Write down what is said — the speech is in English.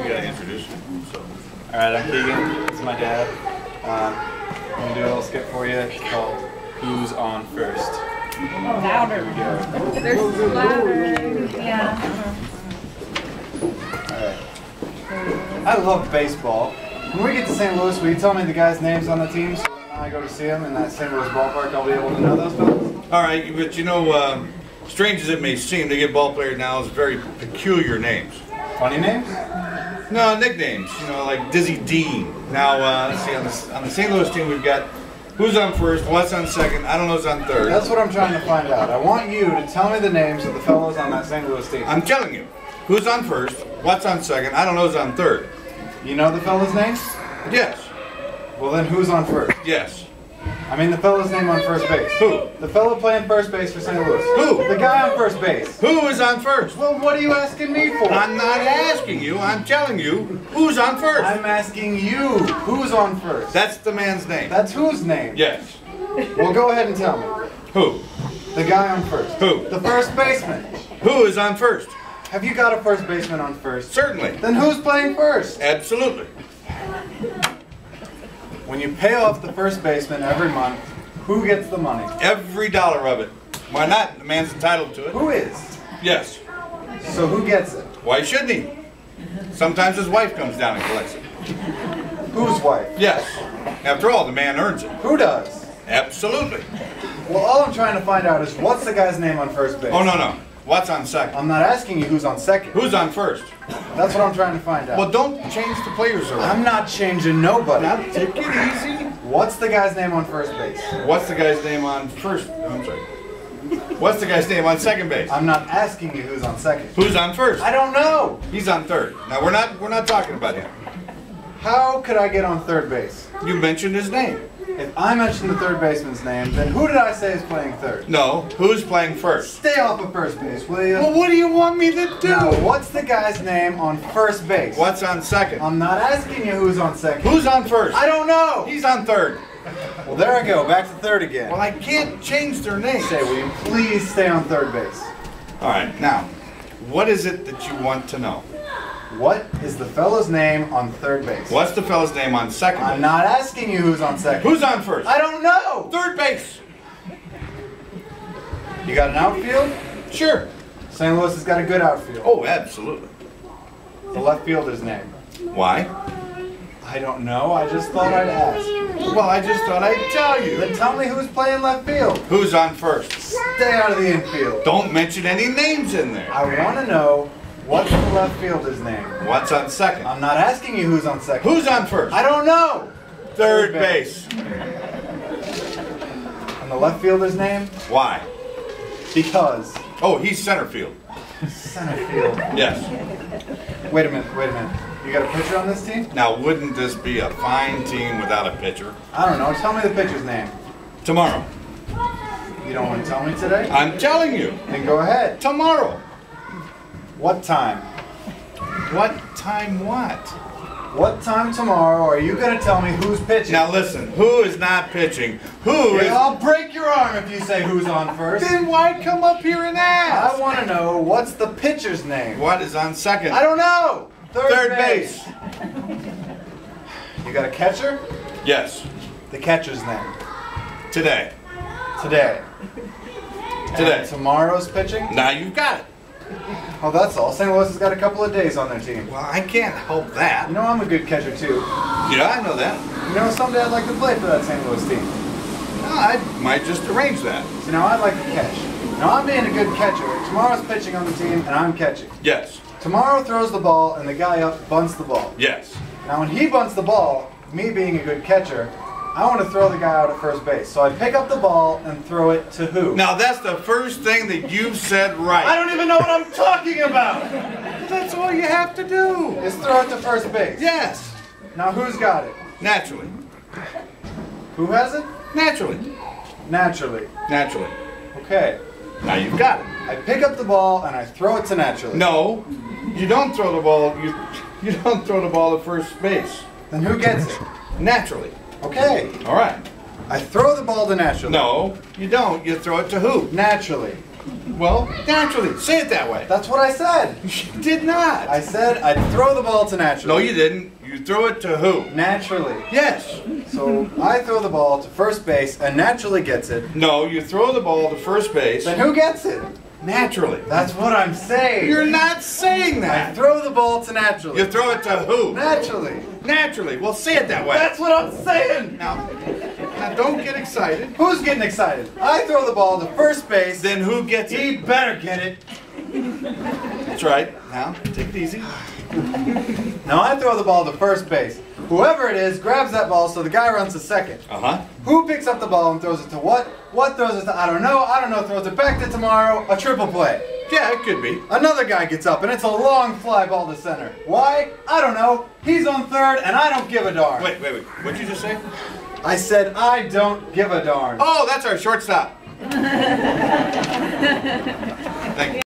gotta introduce yourself. All right, I'm Keegan. This is my dad. I'm gonna do a little skit for you. It's called "Who's on First." Louder. They're louder. Yeah. Alright. I love baseball. When we get to St. Louis, will you tell me the guys' names on the team so when I go to see them in that St. Louis ballpark, I'll be able to know those fellas? All right, but you know, strange as it may seem, they give ball players now is very peculiar names. Funny names? No, nicknames. You know, like Dizzy Dean. Now, let's see, on the St. Louis team, we've got who's on first, what's on second, I don't know who's on third. That's what I'm trying to find out. I want you to tell me the names of the fellows on that St. Louis team. I'm telling you, who's on first, what's on second, I don't know who's on third. You know the fellows' names? Yes. Well then, who's on first? Yes. I mean the fellow's name on first base. Who? The fellow playing first base for St. Louis. Who? The guy on first base. Who is on first? Well, what are you asking me for? I'm not asking you, I'm telling you who's on first. I'm asking you, who's on first? That's the man's name. That's whose name? Yes. Well, go ahead and tell me. Who? The guy on first. Who? The first baseman. Who is on first? Have you got a first baseman on first? Certainly. Then who's playing first? Absolutely. When you pay off the first baseman every month, who gets the money? Every dollar of it. Why not? The man's entitled to it. Who is? Yes. So who gets it? Why shouldn't he? Sometimes his wife comes down and collects it. Whose wife? Yes. After all, the man earns it. Who does? Absolutely. Well, all I'm trying to find out is what's the guy's name on first base? Oh, no. What's on second? I'm not asking you who's on second. Who's on first? That's what I'm trying to find out. Well, don't change the players around. I'm not changing nobody. Now, take it easy. What's the guy's name on first base? What's the guy's name on first? I'm sorry. What's the guy's name on second base? I'm not asking you who's on second. Who's on first? I don't know. He's on third. Now, we're not talking about him. How could I get on third base? You mentioned his name. If I mentioned the third baseman's name, then who did I say is playing third? No. Who's playing first? Stay off of first base, will you? Well, what do you want me to do? No, what's the guy's name on first base? What's on second? I'm not asking you who's on second. Who's on first? I don't know. He's on third. Well, there I go, back to third again. Well, I can't change their name. Say, will you please stay on third base? All right, now, what is it that you want to know? What is the fellow's name on third base? What's the fellow's name on second base? I'm not asking you who's on second. Who's on first? I don't know. Third base. You got an outfield? Sure. St. Louis has got a good outfield. Oh, absolutely. The left fielder's name? Why? I don't know. I just thought I'd ask. Well, I just thought I'd tell you. Then tell me who's playing left field. Who's on first? Stay out of the infield. Don't mention any names in there. I want to know what's the left fielder's name. What's on second? I'm not asking you who's on second. Who's on first? I don't know. Third base. And the left fielder's name? Why? Because. Oh, he's center field. Center field. Yes. Wait a minute. You got a pitcher on this team? Now, wouldn't this be a fine team without a pitcher? I don't know. Tell me the pitcher's name. Tomorrow. You don't want to tell me today? I'm telling you. Then go ahead. Tomorrow. What time? What time what? What time tomorrow are you going to tell me who's pitching? Now listen, who is not pitching? Who is... I'll break your arm if you say who's on first. Then why come up here and ask? I want to know what's the pitcher's name. What is on second? I don't know. Third base. You got a catcher? Yes. The catcher's name. Today. Today. And tomorrow's pitching? Now you've got it. Oh, that's all. St. Louis has got a couple of days on their team. Well, I can't help that. You know I'm a good catcher too. Yeah, I know that. You know, someday I'd like to play for that St. Louis team. Well, I might just arrange that. So now I'd like to catch. Now I'm being a good catcher. Tomorrow's pitching on the team and I'm catching. Yes. Tomorrow throws the ball and the guy up bunts the ball. Yes. Now when he bunts the ball, me being a good catcher, I want to throw the guy out at first base. So I pick up the ball and throw it to who? Now that's the first thing that you've said right. I don't even know what I'm talking about! That's all you have to do. Is throw it to first base. Yes. Now who's got it? Naturally. Who has it? Naturally. Naturally. Naturally. Okay. Now you've got it. I pick up the ball and I throw it to naturally. No, you don't throw the ball. You don't throw the ball to first base. Then who gets it? Naturally. Okay. All right. I throw the ball to naturally. No, you don't. You throw it to who? Naturally. Well, naturally. Say it that way. That's what I said. You did not. I said I'd throw the ball to naturally. No, you didn't. You threw it to who? Naturally. Yes. So I throw the ball to first base and naturally gets it. No, you throw the ball to first base. Then who gets it? Naturally. That's what I'm saying. You're not saying I that. throw the ball to naturally. You throw it to who? Naturally. Naturally. Well, say it that way. That's what I'm saying. Now don't get excited. Who's getting excited? I throw the ball to first base. Then who gets it? He better get it. That's right. Now, take it easy. Now I throw the ball to first base. Whoever it is grabs that ball, so the guy runs to second. Uh-huh. Who picks up the ball and throws it to what? What throws it to? I don't know. I don't know. Throws it back to tomorrow. A triple play. Yeah, it could be. Another guy gets up, and it's a long fly ball to center. Why? I don't know. He's on third, and I don't give a darn. Wait. What'd you just say? I said I don't give a darn. Oh, that's our shortstop. Thank you.